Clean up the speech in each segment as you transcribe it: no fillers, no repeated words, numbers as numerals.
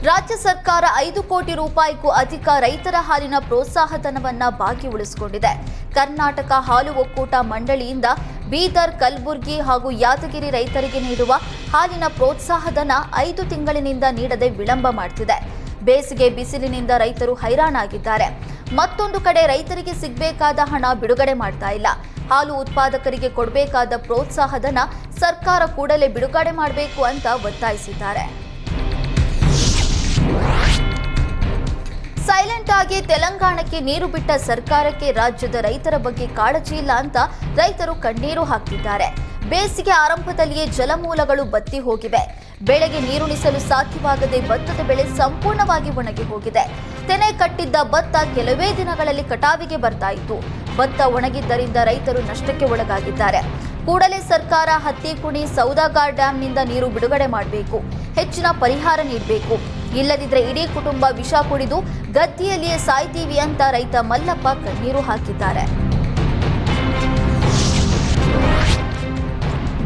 ರಾಜ್ಯ ಸರ್ಕಾರ 5 ಕೋಟಿ ರೂಪಾಯಿಗೂ ಅಧಿಕ ರೈತರ ಹಾಲಿನ ಪ್ರೋತ್ಸಾಹಧನವನ್ನ ಬಾಕಿ ಉಳಿಸಿಕೊಂಡಿದೆ. ಕರ್ನಾಟಕ ಹಾಲು ಒಕ್ಕೂಟ ಮಂಡಳಿಯಿಂದ ಬೀದರ್, ಕಲಬುರಗಿ ಹಾಗೂ ಯಾದಗಿರಿ ರೈತರಿಗೆ ನೀಡುವ ಹಾಲಿನ ಪ್ರೋತ್ಸಾಹಧನ 5 ತಿಂಗಳಿನಿಂದ ನೀಡದೆ ವಿಳಂಬ ಮಾಡುತ್ತಿದೆ. ಬೇಸಿಗೆ ಬಿಸಿಲಿನಿಂದ ರೈತರು ಹೈರಾಣಾಗಿದ್ದಾರೆ. ಮತ್ತೊಂದು ಕಡೆ ರೈತರಿಗೆ ಸಿಗಬೇಕಾದ ಹಣ ಬಿಡುಗಡೆ ಮಾಡ್ತಾ ಇಲ್ಲ. ಹಾಲು ಉತ್ಪಾದಕರಿಗೆ ಕೊಡಬೇಕಾದ ಪ್ರೋತ್ಸಾಹಧನ ಸರ್ಕಾರ ಕೂಡಲೇ ಬಿಡುಗಡೆ ಮಾಡಬೇಕು ಅಂತ ಒತ್ತಾಯಿಸಿದ್ದಾರೆ. ಸೈಲೆಂಟ್ ಆಗಿ ತೆಲಂಗಾಣಕ್ಕೆ ನೀರು ಬಿಟ್ಟ ಸರ್ಕಾರಕ್ಕೆ ರಾಜ್ಯದ ರೈತರ ಬಗ್ಗೆ ಕಾಳಜಿ ಇಲ್ಲ ಅಂತ ರೈತರು ಕಣ್ಣೀರು ಹಾಕ್ತಿದ್ದಾರೆ. ಬೇಸಿಗೆ ಆರಂಭದಲ್ಲಿಯೇ ಜಲಮೂಲಗಳು ಬತ್ತಿ ಹೋಗಿವೆ. ಬೆಳೆಗೆ ನೀರುಣಿಸಲು ಸಾಧ್ಯವಾಗದೆ ಭತ್ತದ ಬೆಳೆ ಸಂಪೂರ್ಣವಾಗಿ ಒಣಗಿ ಹೋಗಿದೆ. ತೆನೆ ಕಟ್ಟಿದ್ದ ಭತ್ತ ಕೆಲವೇ ದಿನಗಳಲ್ಲಿ ಕಟಾವಿಗೆ ಬರ್ತಾ ಇತ್ತು. ಭತ್ತ ಒಣಗಿದ್ದರಿಂದ ರೈತರು ನಷ್ಟಕ್ಕೆ ಒಳಗಾಗಿದ್ದಾರೆ. ಕೂಡಲೇ ಸರ್ಕಾರ ಹತ್ತಿಕುಣಿ, ಸೌದಾಗಾರ್ ಡ್ಯಾಂನಿಂದ ನೀರು ಬಿಡುಗಡೆ ಮಾಡಬೇಕು. ಹೆಚ್ಚಿನ ಪರಿಹಾರ ನೀಡಬೇಕು. ಇಲ್ಲದಿದ್ದರೆ ಇಡೀ ಕುಟುಂಬ ವಿಷ ಕುಡಿದು ಗದ್ದೆಯಲ್ಲಿಯೇ ಸಾಯ್ತೀವಿ ಅಂತ ರೈತ ಮಲ್ಲಪ್ಪ ಕಣ್ಣೀರು ಹಾಕಿದ್ದಾರೆ.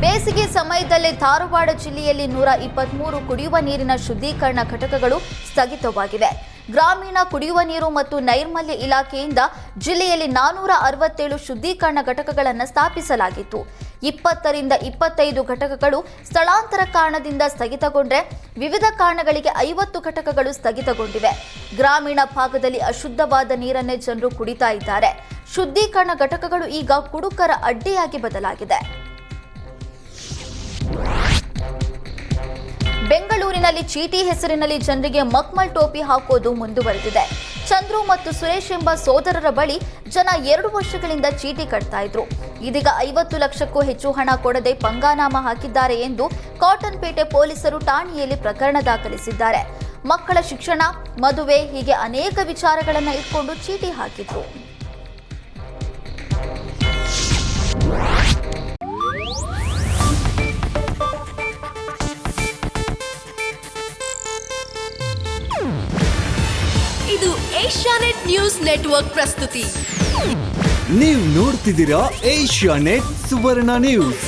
ಬೇಸಿಗೆ ಸಮಯದಲ್ಲೇ ಧಾರವಾಡ ಜಿಲ್ಲೆಯಲ್ಲಿ 123 ಕುಡಿಯುವ ನೀರಿನ ಶುದ್ಧೀಕರಣ ಘಟಕಗಳು ಸ್ಥಗಿತವಾಗಿವೆ. ಗ್ರಾಮೀಣ ಕುಡಿಯುವ ನೀರು ಮತ್ತು ನೈರ್ಮಲ್ಯ ಇಲಾಖೆಯಿಂದ ಜಿಲ್ಲೆಯಲ್ಲಿ 467 ಶುದ್ಧೀಕರಣ ಘಟಕಗಳನ್ನು ಸ್ಥಾಪಿಸಲಾಗಿತ್ತು. 20 ರಿಂದ 25 ಘಟಕಗಳು ಸ್ಥಳಾಂತರ ಕಾರಣದಿಂದ ಸ್ಥಗಿತಗೊಂಡ್ರೆ ವಿವಿಧ ಕಾರಣಗಳಿಗೆ 50 ಘಟಕಗಳು ಸ್ಥಗಿತಗೊಂಡಿವೆ. ಗ್ರಾಮೀಣ ಭಾಗದಲ್ಲಿ ಅಶುದ್ಧವಾದ ನೀರನ್ನೇ ಜನರು ಕುಡಿತಾ ಇದ್ದಾರೆ. ಶುದ್ಧೀಕರಣ ಘಟಕಗಳು ಈಗ ಕುಡುಕರ ಅಡ್ಡೆಯಾಗಿ ಬದಲಾಗಿದೆ. ಬೆಂಗಳೂರಿನಲ್ಲಿ ಚೀಟಿ ಹೆಸರಿನಲ್ಲಿ ಜನರಿಗೆ ಮಕ್ಮಲ್ ಟೋಪಿ ಹಾಕೋದು ಮುಂದುವರೆದಿದೆ. ಚಂದ್ರು ಮತ್ತು ಸುರೇಶ್ ಎಂಬ ಸೋದರರ ಬಳಿ ಜನ 2 ವರ್ಷಗಳಿಂದ ಚೀಟಿ ಕಟ್ತಾ ಇದ್ರು. ಇದೀಗ 50 ಲಕ್ಷಕ್ಕೂ ಹೆಚ್ಚು ಹಣ ಕೊಡದೆ ಪಂಗಾನಾಮ ಹಾಕಿದ್ದಾರೆ ಎಂದು ಕಾಟನ್ಪೇಟೆ ಪೊಲೀಸರು ಠಾಣೆಯಲ್ಲಿ ಪ್ರಕರಣ ದಾಖಲಿಸಿದ್ದಾರೆ. ಮಕ್ಕಳ ಶಿಕ್ಷಣ, ಮದುವೆ ಹೀಗೆ ಅನೇಕ ವಿಚಾರಗಳನ್ನು ಇಟ್ಕೊಂಡು ಚೀಟಿ ಹಾಕಿದ್ರು. ಇದು ಏಷ್ಯಾನೆಟ್ ನ್ಯೂಸ್ ನೆಟ್ವರ್ಕ್ ಪ್ರಸ್ತುತಿ. ನೀವು ನೋಡ್ತಿದ್ದೀರಾ ಏಷ್ಯಾನೆಟ್ ಸುವರ್ಣ ನ್ಯೂಸ್.